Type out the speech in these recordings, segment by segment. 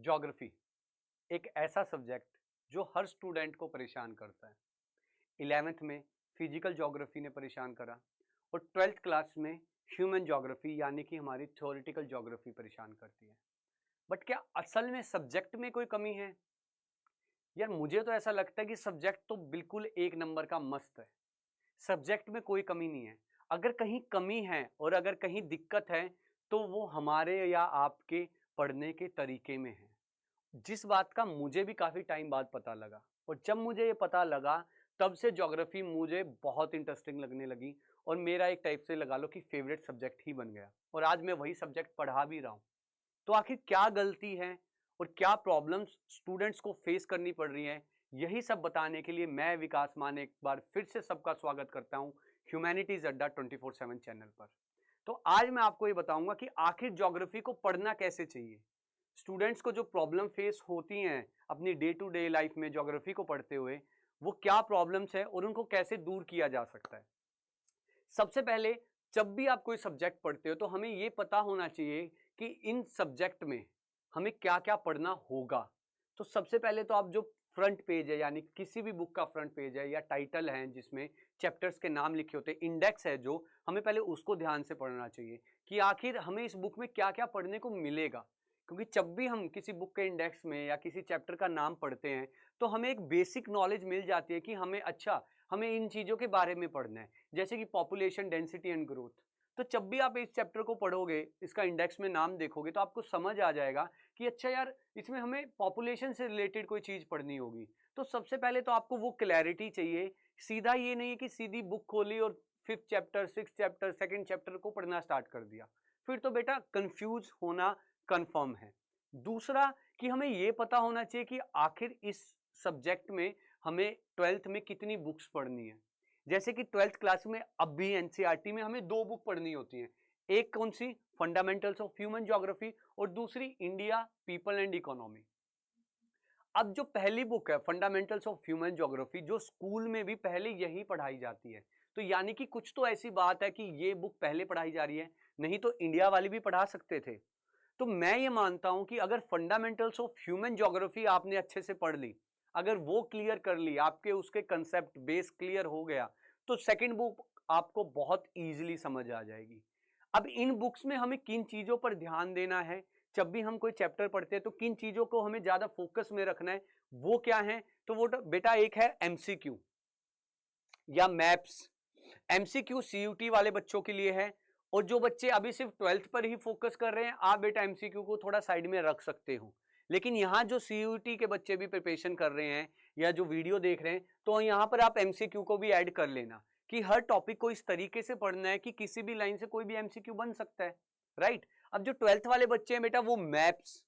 Geography एक ऐसा subject जो हर स्टूडेंट को परेशान करता है। 11th में फिजिकल ज्योग्राफी ने परेशान करा और 12th क्लास में ह्यूमन ज्योग्राफी यानी कि हमारी थ्योरेटिकल ज्योग्राफी परेशान करती है। बट क्या असल में सब्जेक्ट में कोई कमी है? यार मुझे तो ऐसा लगता है कि सब्जेक्ट तो बिल्कुल एक नंबर का मस्त है। सब्जेक्ट में कोई कमी नहीं है। अगर कहीं कमी है और अगर कहीं दिक्कत है तो वो हमारे या आपके पढ़ने के तरीके में है। जिस बात का मुझे भी काफ़ी टाइम बाद पता लगा और जब मुझे ये पता लगा तब से ज्योग्राफी मुझे बहुत इंटरेस्टिंग लगने लगी और मेरा एक टाइप से लगा लो कि फेवरेट सब्जेक्ट ही बन गया और आज मैं वही सब्जेक्ट पढ़ा भी रहा हूँ। तो आखिर क्या गलती है और क्या प्रॉब्लम्स स्टूडेंट्स को फेस करनी पड़ रही हैं, यही सब बताने के लिए मैं विकास मान एक बार फिर से सबका स्वागत करता हूँ ह्यूमैनिटीज अड्डा 24/7 चैनल पर। तो आज मैं आपको ये बताऊंगा कि आखिर ज्योग्राफी को पढ़ना कैसे चाहिए। स्टूडेंट्स को जो प्रॉब्लम फेस होती हैं अपनी डे टू डे लाइफ में ज्योग्राफी को पढ़ते हुए, वो क्या प्रॉब्लम्स है और उनको कैसे दूर किया जा सकता है। सबसे पहले जब भी आप कोई सब्जेक्ट पढ़ते हो तो हमें ये पता होना चाहिए कि इन सब्जेक्ट में हमें क्या क्या पढ़ना होगा। तो सबसे पहले तो आप जो फ्रंट पेज है यानी किसी भी बुक का फ्रंट पेज है या टाइटल है जिसमें चैप्टर्स के नाम लिखे होते हैं, इंडेक्स है जो, हमें पहले उसको ध्यान से पढ़ना चाहिए कि आखिर हमें इस बुक में क्या क्या पढ़ने को मिलेगा। क्योंकि जब भी हम किसी बुक के इंडेक्स में या किसी चैप्टर का नाम पढ़ते हैं तो हमें एक बेसिक नॉलेज मिल जाती है कि हमें हमें इन चीज़ों के बारे में पढ़ना है, जैसे कि पॉपुलेशन डेंसिटी एंड ग्रोथ। तो जब भी आप इस चैप्टर को पढ़ोगे, इसका इंडेक्स में नाम देखोगे तो आपको समझ आ जाएगा कि अच्छा यार इसमें हमें पॉपुलेशन से रिलेटेड कोई चीज़ पढ़नी होगी। तो सबसे पहले तो आपको वो क्लैरिटी चाहिए। सीधा ये नहीं है कि सीधी बुक खोली और 5th chapter 6th chapter 2nd chapter को पढ़ना स्टार्ट कर दिया, फिर तो बेटा कंफ्यूज होना कन्फर्म है। दूसरा कि हमें ये पता होना चाहिए कि आखिर इस सब्जेक्ट में हमें 12th में कितनी बुक्स पढ़नी है। जैसे कि 12th क्लास में अब भी एनसीईआरटी में हमें 2 बुक पढ़नी होती हैं। एक कौन सी? फंडामेंटल्स ऑफ ह्यूमन ज्योग्राफी और दूसरी इंडिया पीपल एंड इकोनॉमी। अब जो पहली बुक है फंडामेंटल्स ऑफ ह्यूमन ज्योग्राफी, जो स्कूल में भी पहले यही पढ़ाई जाती है, तो यानी कि कुछ तो ऐसी बात है कि ये बुक पहले पढ़ाई जा रही है, नहीं तो इंडिया वाली भी पढ़ा सकते थे। तो मैं ये मानता हूं कि अगर फंडामेंटल्स ऑफ ह्यूमन ज्योग्राफी आपने अच्छे से पढ़ ली, अगर वो क्लियर कर ली, आपके उसके कंसेप्ट बेस क्लियर हो गया, तो सेकंड बुक आपको बहुत इजीली समझ आ जाएगी। अब इन बुक्स में हमें किन चीजों पर ध्यान देना है, जब भी हम कोई चैप्टर पढ़ते हैं तो किन चीजों को हमें ज्यादा फोकस में रखना है, वो क्या है? तो वो बेटा एक है एमसीक्यू या मैप्स। एमसीक्यू सीयूटी वाले बच्चों के लिए है और जो बच्चे अभी सिर्फ 12th पर ही फोकस कर रहे हैं, आप बेटा एमसीक्यू को थोड़ा साइड में रख सकते हो। लेकिन यहां जो सीयूटी के बच्चे भी प्रिपरेशन कर रहे हैं या जो वीडियो देख रहे हैं, तो यहां पर आप एमसीक्यू को भी ऐड कर लेना कि हर टॉपिक को इस तरीके से पढ़ना है कि किसी भी लाइन से कोई भी एमसीक्यू बन सकता है। राइट। अब जो 12th वाले बच्चे हैं बेटा, वो मैप्स,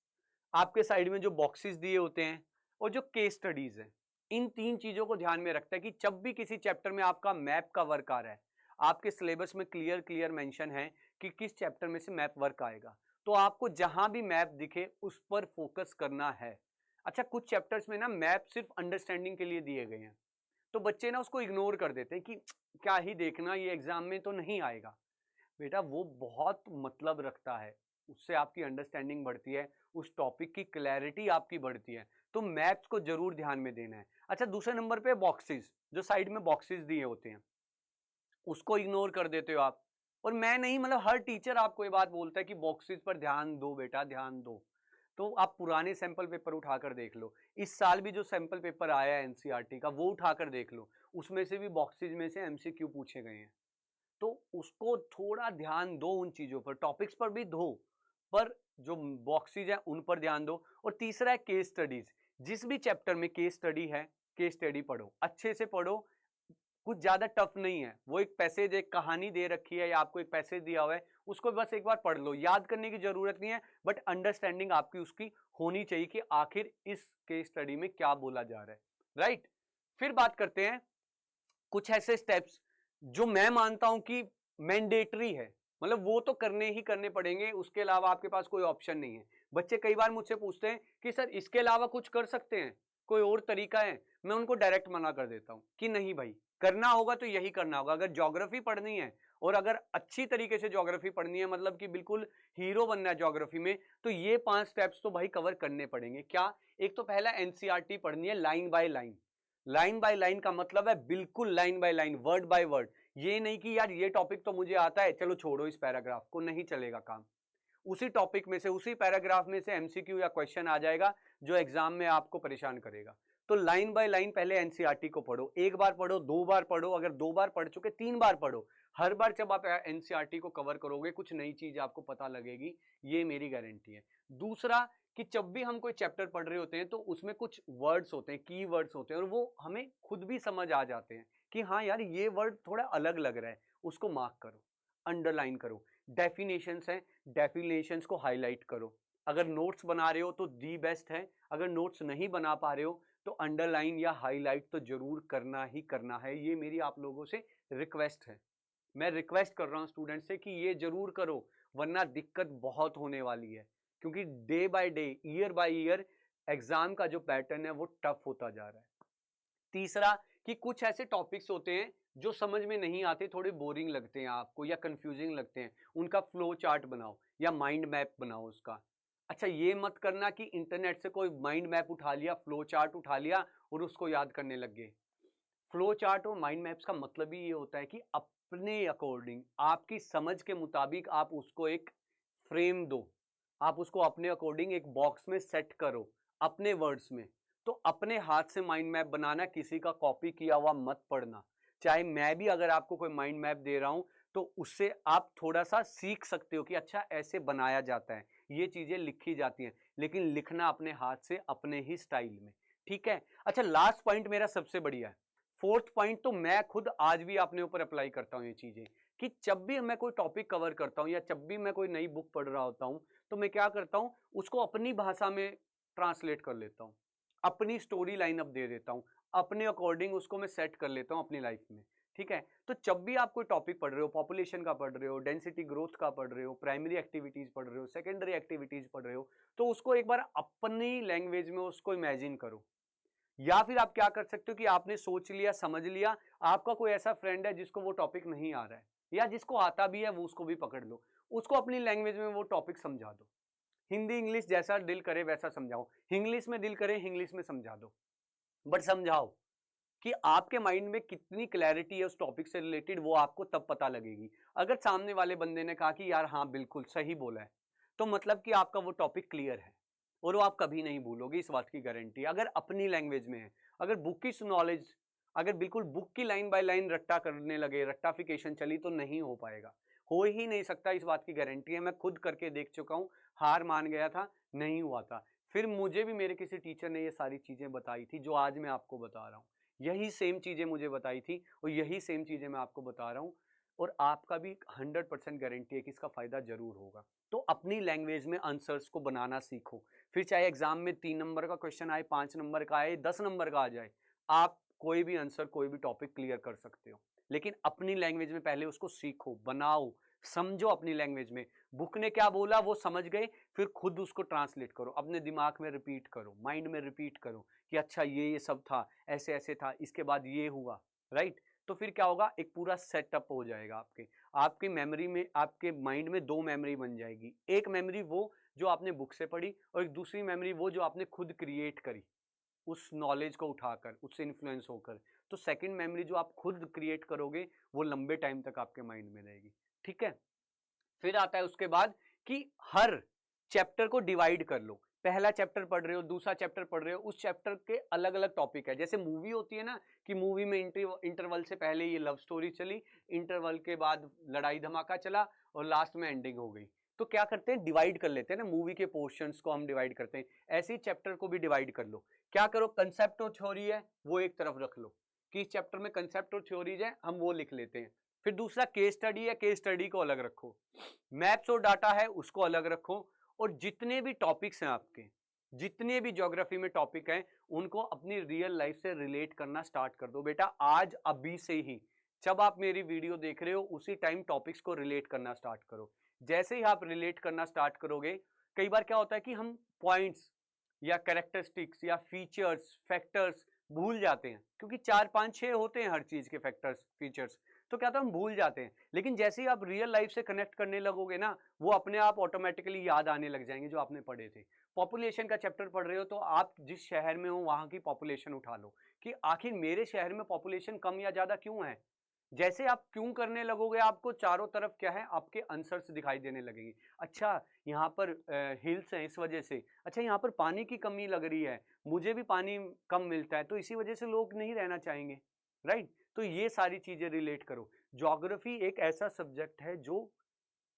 आपके साइड में जो बॉक्सेस दिए होते हैं और जो केस स्टडीज है, इन 3 चीजों को ध्यान में रखता है कि जब भी किसी चैप्टर में आपका मैप का वर्क आ रहा है, आपके सिलेबस में क्लियर क्लियर मेंशन है कि किस चैप्टर में से मैप वर्क आएगा, तो आपको जहां भी मैप दिखे उस पर फोकस करना है। अच्छा, कुछ चैप्टर्स में ना मैप सिर्फ अंडरस्टैंडिंग के लिए दिए गए हैं, तो बच्चे ना उसको इग्नोर कर देते हैं कि क्या ही देखना, ये एग्जाम में तो नहीं आएगा। बेटा वो बहुत मतलब रखता है, उससे आपकी अंडरस्टैंडिंग बढ़ती है, उस टॉपिक की क्लैरिटी आपकी बढ़ती है, तो मैथ्स को जरूर ध्यान में देना है। अच्छा, दूसरे नंबर पे बॉक्सेस, जो साइड में बॉक्सेस दिए होते हैं, उसको इग्नोर कर देते हो आप। और मैं नहीं, मतलब हर टीचर आपको ये बात बोलता है कि बॉक्सेस पर ध्यान दो बेटा, ध्यान दो। तो आप पुराने सैंपल पेपर उठाकर देख लो, इस साल भी जो सैंपल पेपर आया है एनसीईआरटी का, वो उठाकर देख लो, उसमें से भी बॉक्सेस में से एमसीक्यू पूछे गए हैं। तो उसको थोड़ा ध्यान दो, उन चीजों पर, टॉपिक्स पर भी दो, पर जो बॉक्सेज है उन पर ध्यान दो। और तीसरा है केस स्टडीज। जिस भी चैप्टर में केस स्टडी है, केस स्टडी पढ़ो, अच्छे से पढ़ो। कुछ ज्यादा टफ नहीं है, वो एक पैसेज, एक कहानी दे रखी है या आपको एक पैसेज दिया हुआ है, उसको बस एक बार पढ़ लो, याद करने की जरूरत नहीं है, बट अंडरस्टैंडिंग आपकी उसकी होनी चाहिए कि आखिर इस केस स्टडी में क्या बोला जा रहा है। राइट। फिर बात करते हैं कुछ ऐसे स्टेप्स जो मैं मानता हूं कि मैंडेटरी है, मतलब वो तो करने ही करने पड़ेंगे, उसके अलावा आपके पास कोई ऑप्शन नहीं है। बच्चे कई बार मुझसे पूछते हैं कि सर इसके अलावा कुछ कर सकते हैं, कोई और तरीका है? मैं उनको डायरेक्ट मना कर देता हूं कि नहीं भाई, करना होगा तो यही करना होगा। अगर ज्योग्राफी पढ़नी है और अगर अच्छी तरीके से ज्योग्राफी पढ़नी है, मतलब कि बिल्कुल हीरो बनना है ज्योग्राफी में, तो ये 5 स्टेप्स तो भाई कवर करने पड़ेंगे। क्या? एक तो पहला एनसीईआरटी पढ़नी है line by line. Line by line का मतलब है बिल्कुल line by line, word by word. ये नहीं कि यार ये टॉपिक तो मुझे आता है, चलो छोड़ो इस पैराग्राफ को, नहीं चलेगा काम। उसी टॉपिक में से, उसी पैराग्राफ में से एमसीक्यू या क्वेश्चन आ जाएगा जो एग्जाम में आपको परेशान करेगा। तो लाइन बाय लाइन पहले एनसीईआरटी को पढ़ो, एक बार पढ़ो, 2 बार पढ़ो, अगर 2 बार पढ़ चुके 3 बार पढ़ो। हर बार जब आप एनसीईआरटी को कवर करोगे कुछ नई चीज आपको पता लगेगी, ये मेरी गारंटी है। दूसरा कि जब भी हम कोई चैप्टर पढ़ रहे होते हैं तो उसमें कुछ वर्ड्स होते हैं, की वर्ड्स होते हैं, और वो हमें खुद भी समझ आ जाते हैं कि हाँ यार ये वर्ड थोड़ा अलग लग रहा है, उसको मार्क करो, अंडरलाइन करो। डेफिनेशंस हैं, डेफिनेशंस को हाईलाइट करो। अगर नोट्स बना रहे हो तो दी बेस्ट है, अगर नोट्स नहीं बना पा रहे हो तो अंडरलाइन या हाईलाइट तो जरूर करना ही करना है। ये मेरी आप लोगों से रिक्वेस्ट है, मैं रिक्वेस्ट कर रहा हूं स्टूडेंट से कि ये जरूर करो, वरना दिक्कत बहुत होने वाली है। क्योंकि day by day, year by year exam का जो पैटर्न है वो टफ होता जा रहा है। तीसरा कि कुछ ऐसे टॉपिक्स होते हैं जो समझ में नहीं आते, थोड़े बोरिंग लगते हैं आपको या कंफ्यूजिंग लगते हैं, उनका फ्लो चार्ट बनाओ या माइंड मैप बनाओ उसका। अच्छा ये मत करना कि इंटरनेट से कोई माइंड मैप उठा लिया, फ्लो चार्ट उठा लिया और उसको याद करने लग गए। फ्लो चार्ट और माइंड मैप्स का मतलब ही ये होता है कि अपने अकॉर्डिंग, आपकी समझ के मुताबिक आप उसको एक फ्रेम दो, आप उसको अपने अकॉर्डिंग एक बॉक्स में सेट करो अपने वर्ड्स में। तो अपने हाथ से माइंड मैप बनाना, किसी का कॉपी किया हुआ मत पढ़ना। चाहे मैं भी अगर आपको कोई माइंड मैप दे रहा हूं तो उससे आप थोड़ा सा सीख सकते हो कि अच्छा ऐसे बनाया जाता है, ये चीजें लिखी जाती हैं, लेकिन लिखना अपने हाथ से अपने ही स्टाइल में। ठीक है? अच्छा लास्ट पॉइंट मेरा सबसे बढ़िया है, फोर्थ पॉइंट तो मैं खुद आज भी अपने ऊपर अप्लाई करता हूं ये चीजें, कि जब भी मैं कोई टॉपिक कवर करता हूं या जब भी मैं कोई नई बुक पढ़ रहा होता हूं तो मैं क्या करता हूं, उसको अपनी भाषा में ट्रांसलेट कर लेता हूं, अपनी स्टोरी लाइन अप दे देता हूं, अपने अकॉर्डिंग उसको मैं सेट कर लेता हूं अपनी लाइफ में। ठीक है? तो जब भी आप कोई टॉपिक पढ़ रहे हो, पॉपुलेशन का पढ़ रहे हो, डेंसिटी ग्रोथ का पढ़ रहे हो, प्राइमरी एक्टिविटीज पढ़ रहे हो, सेकेंडरी एक्टिविटीज पढ़ रहे हो, तो उसको एक बार अपनी लैंग्वेज में उसको इमेजिन करो। या फिर आप क्या कर सकते हो कि आपने सोच लिया, समझ लिया, आपका कोई ऐसा फ्रेंड है जिसको वो टॉपिक नहीं आ रहा है या जिसको आता भी है, वो उसको भी पकड़ लो, उसको अपनी लैंग्वेज में वो टॉपिक समझा दो। हिंदी इंग्लिश जैसा दिल करे वैसा समझाओ, इंग्लिश में दिल करे इंग्लिश में समझा दो, बट समझाओ। कि आपके माइंड में कितनी क्लैरिटी है उस टॉपिक से रिलेटेड, वो आपको तब पता लगेगी। अगर सामने वाले बंदे ने कहा कि यार हाँ बिल्कुल सही बोला है, तो मतलब कि आपका वो टॉपिक क्लियर है और वो आप कभी नहीं भूलोगे, इस बात की गारंटी। अगर अपनी लैंग्वेज में है, अगर बुक की नॉलेज, अगर बिल्कुल बुक की लाइन बाय लाइन रट्टा करने लगे, रट्टाफिकेशन चली, तो नहीं हो पाएगा, हो ही नहीं सकता, इस बात की गारंटी है। मैं खुद करके देख चुका हूं, हार मान गया था, नहीं हुआ था। फिर मुझे भी मेरे किसी टीचर ने ये सारी चीजें बताई थी जो आज मैं आपको बता रहा हूँ, यही सेम चीजें मुझे बताई थी और यही सेम चीजें मैं आपको बता रहा हूँ। और आपका भी 100% गारंटी है कि इसका फायदा जरूर होगा। तो अपनी लैंग्वेज में आंसर्स को बनाना सीखो, फिर चाहे एग्जाम में 3 नंबर का क्वेश्चन आए, 5 नंबर का आए, 10 नंबर का आ जाए, आप कोई भी आंसर, कोई भी टॉपिक क्लियर कर सकते हो। लेकिन अपनी लैंग्वेज में पहले उसको सीखो, बनाओ, समझो अपनी लैंग्वेज में। बुक ने क्या बोला वो समझ गए, फिर खुद उसको ट्रांसलेट करो, अपने दिमाग में रिपीट करो, माइंड में रिपीट करो कि अच्छा ये सब था, ऐसे ऐसे था, इसके बाद ये हुआ, राइट? तो फिर क्या होगा, एक पूरा सेटअप हो जाएगा आपके, आपकी मेमोरी में, आपके माइंड में 2 मेमोरी बन जाएगी। एक मेमोरी वो जो आपने बुक से पढ़ी और एक दूसरी मेमोरी वो जो आपने खुद क्रिएट करी उस नॉलेज को उठाकर, उससे इन्फ्लुएंस होकर। तो सेकंड मेमोरी जो आप खुद क्रिएट करोगे वो लंबे टाइम तक आपके माइंड में रहेगी। ठीक है? फिर आता है उसके बाद कि हर चैप्टर को डिवाइड कर लो, पहला चैप्टर पढ़ रहे हो, दूसरा चैप्टर पढ़ रहे हो, उस चैप्टर के अलग अलग टॉपिक है। जैसे मूवी होती है ना, कि मूवी में इंटरवल से पहले ये लव स्टोरी चली, इंटरवल के बाद लड़ाई धमाका चला और लास्ट में एंडिंग हो गई। तो क्या करते हैं, डिवाइड कर लेते हैं ना, मूवी के पोर्शंस को हम डिवाइड करते हैं, ऐसे ही चैप्टर को भी डिवाइड कर लो। क्या करो, कंसेप्ट और थ्योरी है वो एक तरफ रख लो, कि इस चैप्टर में कंसेप्ट और थ्योरीज है, हम वो लिख लेते हैं। फिर दूसरा केस स्टडी है, केस स्टडी को अलग रखो। मैप्स और डाटा है उसको अलग रखो। और जितने भी टॉपिक्स हैं आपके, जितने भी ज्योग्राफी में टॉपिक हैं, उनको अपनी रियल लाइफ से रिलेट करना स्टार्ट कर दो बेटा, आज अभी से ही। जब आप मेरी वीडियो देख रहे हो उसी टाइम टॉपिक्स को रिलेट करना स्टार्ट करो। जैसे ही आप रिलेट करना स्टार्ट करोगे, कई बार क्या होता है कि हम पॉइंट्स या कैरेक्टरिस्टिक्स या फीचर्स, फैक्टर्स भूल जाते हैं, क्योंकि 4 5 6 होते हैं हर चीज के फैक्टर्स, फीचर्स। तो क्या होता है हम भूल जाते हैं, लेकिन जैसे ही आप रियल लाइफ से कनेक्ट करने लगोगे ना, वो अपने आप ऑटोमेटिकली याद आने लग जाएंगे जो आपने पढ़े थे। पॉपुलेशन का चैप्टर पढ़ रहे हो तो आप जिस शहर में हो वहां की पॉपुलेशन उठा लो कि आखिर मेरे शहर में पॉपुलेशन कम या ज्यादा क्यों है। जैसे आप क्यों करने लगोगे, आपको चारों तरफ क्या है, आपके आंसर्स दिखाई देने लगेंगे। अच्छा, यहाँ पर हिल्स हैं इस वजह से, अच्छा यहाँ पर पानी की कमी लग रही है, मुझे भी पानी कम मिलता है तो इसी वजह से लोग नहीं रहना चाहेंगे, राइट। तो ये सारी चीजें रिलेट करो। ज्योग्राफी एक ऐसा सब्जेक्ट है जो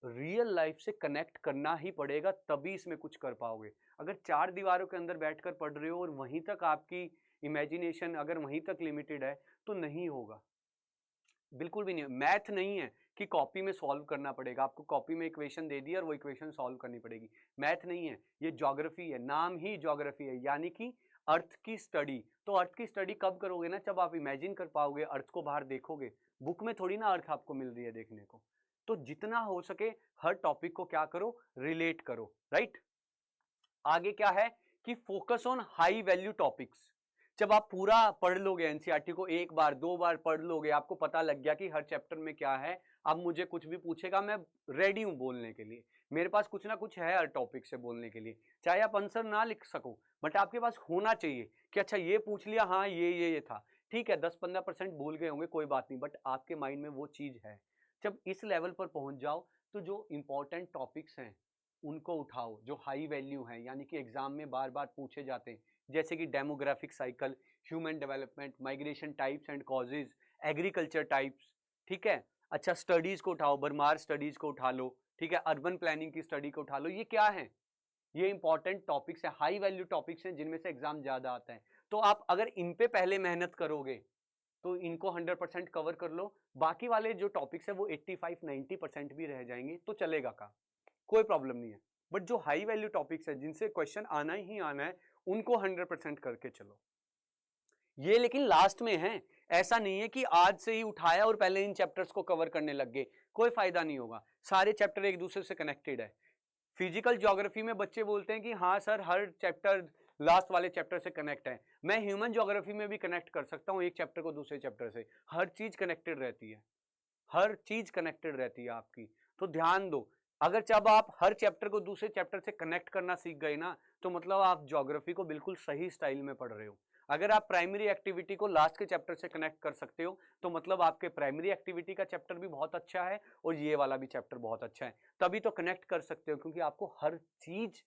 रियल लाइफ से कनेक्ट करना ही पड़ेगा, तभी इसमें कुछ कर पाओगे। अगर चार दीवारों के अंदर बैठकर पढ़ रहे हो और वहीं तक आपकी इमेजिनेशन अगर वहीं तक लिमिटेड है तो नहीं होगा, बिल्कुल भी नहीं। मैथ नहीं है कि कॉपी में सॉल्व करना पड़ेगा, आपको कॉपी में इक्वेशन दे दी और वो इक्वेशन सॉल्व करनी पड़ेगी। मैथ नहीं है, ये ज्योग्राफी है, नाम ही ज्योग्राफी है, यानी कि अर्थ की स्टडी। तो अर्थ की स्टडी कब करोगे ना, जब आप इमेजिन कर पाओगे, अर्थ को बाहर देखोगे। बुक में थोड़ी ना अर्थ आपको मिल रही है देखने को। तो जितना हो सके हर टॉपिक को क्या करो, रिलेट करो, राइट। आगे क्या है कि focus on high value topics. जब आप पूरा पढ़ लोगे एनसीईआरटी को, एक बार दो बार पढ़ लोगे, आपको पता लग गया कि हर चैप्टर में क्या है, अब मुझे कुछ भी पूछेगा मैं रेडी हूं बोलने के लिए, मेरे पास कुछ ना कुछ है हर टॉपिक से बोलने के लिए। चाहे आप आंसर ना लिख सको, बट आपके पास होना चाहिए कि अच्छा ये पूछ लिया, हाँ ये था, ठीक है 10-15% भूल गए होंगे कोई बात नहीं, बट आपके माइंड में वो चीज है। जब इस लेवल पर पहुंच जाओ तो जो इंपॉर्टेंट टॉपिक्स हैं उनको उठाओ, जो हाई वैल्यू हैं, यानी कि एग्जाम में बार बार पूछे जाते हैं, जैसे कि demographic cycle, human development, migration types and causes, agriculture types, ठीक है। अच्छा, स्टडीज को उठाओ, बर्मार स्टडीज को उठा लो, ठीक है, अर्बन प्लानिंग की स्टडी को उठा लो। ये क्या है, ये इंपॉर्टेंट टॉपिक्स है, हाई वैल्यू टॉपिक्स हैं जिनमें से एग्जाम ज्यादा आता है। तो आप अगर इन पे पहले मेहनत करोगे तो इनको 100% कवर कर लो, बाकी वाले जो टॉपिक्स है वो 85-90% भी रह जाएंगे तो चलेगा का, कोई प्रॉब्लम नहीं है। बट जो हाई वैल्यू टॉपिक्स है जिनसे क्वेश्चन आना ही आना है, उनको 100% करके चलो। ये लेकिन लास्ट में है, ऐसा नहीं है कि आज से ही उठाया और पहले इन चैप्टर्स को कवर करने लग गए, कोई फायदा नहीं होगा। सारे चैप्टर एक दूसरे से कनेक्टेड है। फिजिकल ज्योग्राफी में बच्चे बोलते हैं कि हाँ सर हर चैप्टर लास्ट वाले चैप्टर से कनेक्ट है। मैं ह्यूमन ज्योग्राफी में भी कनेक्ट कर सकता हूँ एक चैप्टर को दूसरे चैप्टर से, हर चीज कनेक्टेड रहती है, हर चीज कनेक्टेड रहती है आपकी। तो ध्यान दो, अगर जब आप हर चैप्टर को दूसरे चैप्टर से कनेक्ट करना सीख गए ना, तो मतलब आप ज्योग्राफी को बिल्कुल सही स्टाइल में पढ़ रहे हो। अगर आप प्राइमरी एक्टिविटी को लास्ट के चैप्टर से कनेक्ट कर सकते हो तो मतलब आपके प्राइमरी एक्टिविटी का चैप्टर भी बहुत अच्छा है और ये वाला भी चैप्टर बहुत अच्छा है, तभी तो कनेक्ट कर सकते हो, क्योंकि आपको हर चीज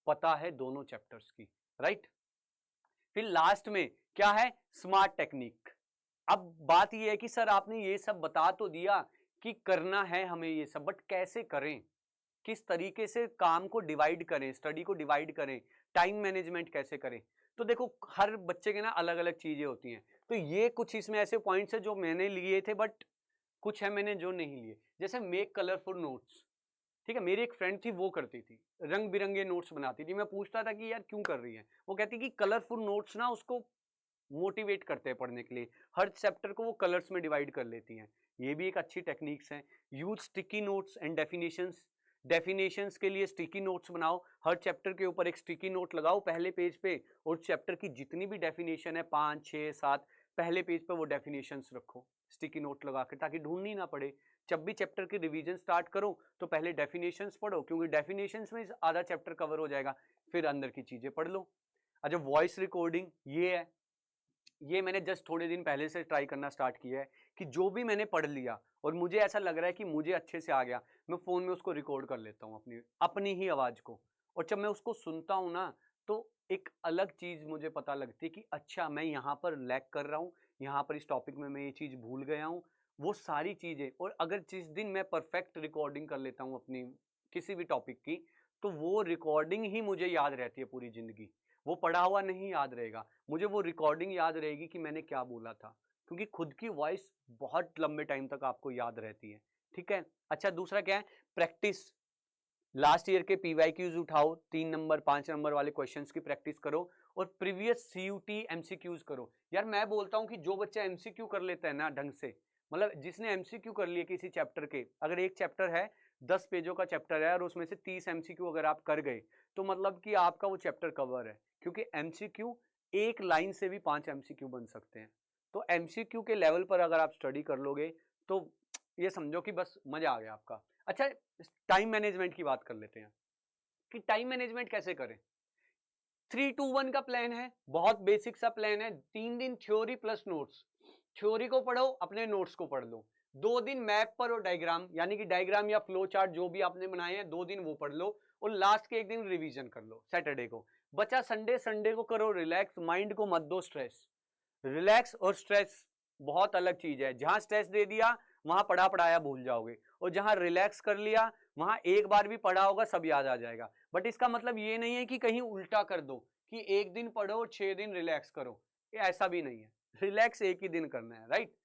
पता है दोनों चैप्टर्स की, राइट। फिर लास्ट में क्या है, स्मार्ट टेक्निक। अब बात यह है कि सर आपने ये सब बता तो दिया कि करना है हमें ये सब, बट कैसे करें, किस तरीके से काम को डिवाइड करें, स्टडी को डिवाइड करें, टाइम मैनेजमेंट कैसे करें। तो देखो हर बच्चे के ना अलग अलग चीजें होती हैं, तो ये कुछ इसमें ऐसे पॉइंट्स है जो मैंने लिए थे, बट कुछ है मैंने जो नहीं लिए। जैसे मेक कलरफुल नोट्स, ठीक है, मेरी एक फ्रेंड थी वो करती थी, रंग बिरंगे नोट्स बनाती थी। मैं पूछता था कि यार क्यों कर रही है, वो कहती कि कलरफुल नोट्स ना उसको मोटिवेट करते हैं पढ़ने के लिए, हर चैप्टर को वो कलर्स में डिवाइड कर लेती हैं। ये भी एक अच्छी टेक्निक्स हैं। Use sticky notes and definitions, definitions के लिए स्टिकी नोट्स बनाओ, हर चैप्टर के ऊपर एक स्टिकी नोट लगाओ पहले पेज पे, और चैप्टर की जितनी भी डेफिनेशन है 5 6 7 पहले पेज पे वो डेफिनेशंस रखो स्टिकी नोट लगा के, ताकि ढूंढनी ना पड़े। जब भी चैप्टर की रिवीजन स्टार्ट करो तो पहले डेफिनेशंस पढ़ो, क्योंकि डेफिनेशंस में आधा चैप्टर कवर हो जाएगा, फिर अंदर की चीजें पढ़ लो। अच्छा, वॉइस रिकॉर्डिंग ये है, ये मैंने जस्ट थोड़े दिन पहले से ट्राई करना स्टार्ट किया है कि जो भी मैंने पढ़ लिया और मुझे ऐसा लग रहा है कि मुझे अच्छे से आ गया, मैं फ़ोन में उसको रिकॉर्ड कर लेता हूँ अपनी अपनी ही आवाज़ को, और जब मैं उसको सुनता हूँ ना तो एक अलग चीज़ मुझे पता लगती है कि अच्छा मैं यहाँ पर लैग कर रहा हूँ, यहाँ पर इस टॉपिक में मैं ये चीज़ भूल गया हूँ, वो सारी चीज़ें। और अगर जिस दिन मैं परफेक्ट रिकॉर्डिंग कर लेता हूँ अपनी किसी भी टॉपिक की, तो वो रिकॉर्डिंग ही मुझे याद रहती है पूरी ज़िंदगी, वो पढ़ा हुआ नहीं याद रहेगा मुझे, वो रिकॉर्डिंग याद रहेगी कि मैंने क्या बोला था, क्योंकि खुद की वॉइस बहुत लंबे टाइम तक आपको याद रहती है, ठीक है। अच्छा, दूसरा क्या है, प्रैक्टिस। लास्ट ईयर के पीवाईक्यूज उठाओ, 3 नंबर 5 नंबर वाले क्वेश्चंस की प्रैक्टिस करो, और प्रीवियस सीयूटी एमसीक्यूज करो। यार मैं बोलता हूं कि जो बच्चा एमसीक्यू कर लेता है ना ढंग से, मतलब जिसने एमसीक्यू कर लिए किसी चैप्टर के, अगर एक चैप्टर है 10 पेजों का चैप्टर है और उसमें से 30 एमसीक्यू अगर आप कर गए, तो मतलब कि आपका वो चैप्टर कवर है, क्योंकि एमसीक्यू एक लाइन से भी 5 एमसीक्यू बन सकते हैं। तो एमसीक्यू के लेवल पर अगर आप स्टडी कर लोगे तो ये समझो कि बस मजा आ गया आपका। अच्छा, टाइम मैनेजमेंट की बात कर लेते हैं कि टाइम मैनेजमेंट कैसे करें। 3-2-1 का प्लान है, बहुत बेसिक सा प्लान है। 3 दिन थ्योरी प्लस नोट्स, थ्योरी को पढ़ो, अपने नोट्स को पढ़ लो। 2 दिन मैप पर और डायग्राम, यानी कि डायग्राम या फ्लो चार्ट जो भी आपने बनाए हैं, 2 दिन वो पढ़ लो और लास्ट के 1 दिन रिवीजन कर लो सैटरडे को। बचा संडे, संडे को करो रिलैक्स, माइंड को मत दो स्ट्रेस। रिलैक्स और स्ट्रेस बहुत अलग चीज है। जहां स्ट्रेस दे दिया वहां पढ़ा पढ़ाया भूल जाओगे, और जहां रिलैक्स कर लिया वहां एक बार भी पढ़ा होगा सब याद आ जाएगा। बट इसका मतलब ये नहीं है कि कहीं उल्टा कर दो कि 1 दिन पढ़ो और 6 दिन रिलैक्स करो, ये ऐसा भी नहीं है। रिलैक्स एक ही दिन करना है, राइट।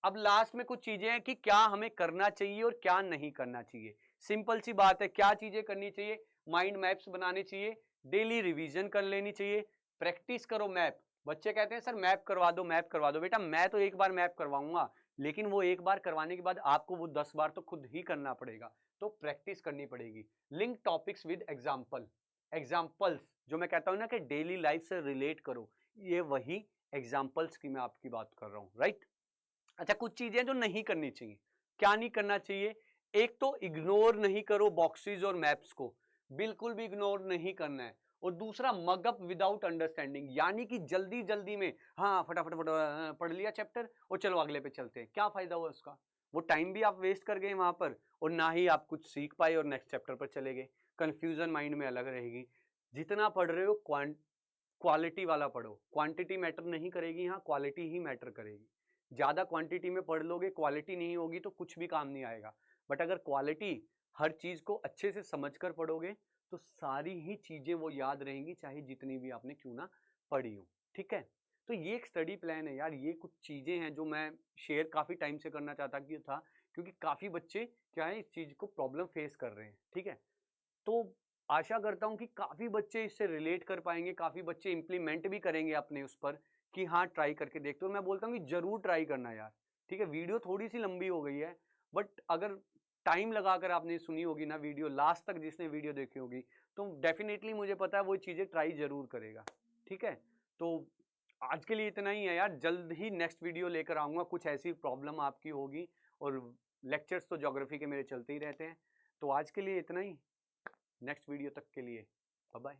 अब लास्ट में कुछ चीजें हैं कि क्या हमें करना चाहिए और क्या नहीं करना चाहिए। सिंपल सी बात है, क्या चीजें करनी चाहिए। माइंड मैप्स बनाने चाहिए, डेली रिवीजन कर लेनी चाहिए, प्रैक्टिस करो मैप। बच्चे कहते हैं सर मैप करवा दो, मैप करवा दो। बेटा मैं तो एक बार मैप करवाऊंगा, लेकिन वो एक बार करवाने के बाद आपको वो 10 बार तो खुद ही करना पड़ेगा, तो प्रैक्टिस करनी पड़ेगी। Link topics with example, examples जो मैं कहता हूं ना कि डेली लाइफ से रिलेट करो, ये वही एग्जाम्पल्स की मैं आपकी बात कर रहा हूं, राइट। अच्छा, कुछ चीजें जो नहीं करनी चाहिए। क्या नहीं करना चाहिए। एक तो इग्नोर नहीं करो बॉक्सेस और मैप्स को, बिल्कुल भी इग्नोर नहीं करना है। और दूसरा, मगअप विदाउट अंडरस्टैंडिंग, यानी कि जल्दी जल्दी में हाँ फटाफट पढ़ लिया चैप्टर और चलो अगले पे चलते हैं। क्या फायदा हुआ उसका, वो टाइम भी आप वेस्ट कर गए वहां पर, और ना ही आप कुछ सीख पाए और नेक्स्ट चैप्टर पर चले गए। कंफ्यूजन माइंड में अलग रहेगी। जितना पढ़ रहे हो क्वालिटी वाला पढ़ो, क्वांटिटी मैटर नहीं करेगी, यहाँ क्वालिटी ही मैटर करेगी। ज्यादा क्वांटिटी में पढ़ लोगे, क्वालिटी नहीं होगी तो कुछ भी काम नहीं आएगा। बट अगर क्वालिटी, हर चीज को अच्छे से समझकर पढ़ोगे तो सारी ही चीजें वो याद रहेंगी, चाहे जितनी भी आपने क्यों ना पढ़ी हो। ठीक है, तो ये एक स्टडी प्लान है यार। ये कुछ चीजें हैं जो मैं शेयर काफी टाइम से करना चाहता था, क्योंकि काफी बच्चे क्या है इस चीज को प्रॉब्लम फेस कर रहे हैं। ठीक है, तो आशा करता हूं कि काफी बच्चे इससे रिलेट कर पाएंगे, काफी बच्चे इंप्लीमेंट भी करेंगे अपने उस पर कि हाँ ट्राई करके देखते हो। मैं बोलता हूँ कि जरूर ट्राई करना यार। ठीक है, वीडियो थोड़ी सी लंबी हो गई है, बट अगर टाइम लगाकर आपने सुनी होगी ना वीडियो, लास्ट तक जिसने वीडियो देखी होगी, तो डेफिनेटली मुझे पता है वो चीजें ट्राई जरूर करेगा। ठीक है, तो आज के लिए इतना ही है यार। जल्द ही नेक्स्ट वीडियो लेकर आऊंगा, कुछ ऐसी प्रॉब्लम आपकी होगी। और लेक्चर्स तो ज्योग्राफी के मेरे चलते ही रहते हैं। तो आज के लिए इतना ही, नेक्स्ट वीडियो तक के लिए बाय बाय।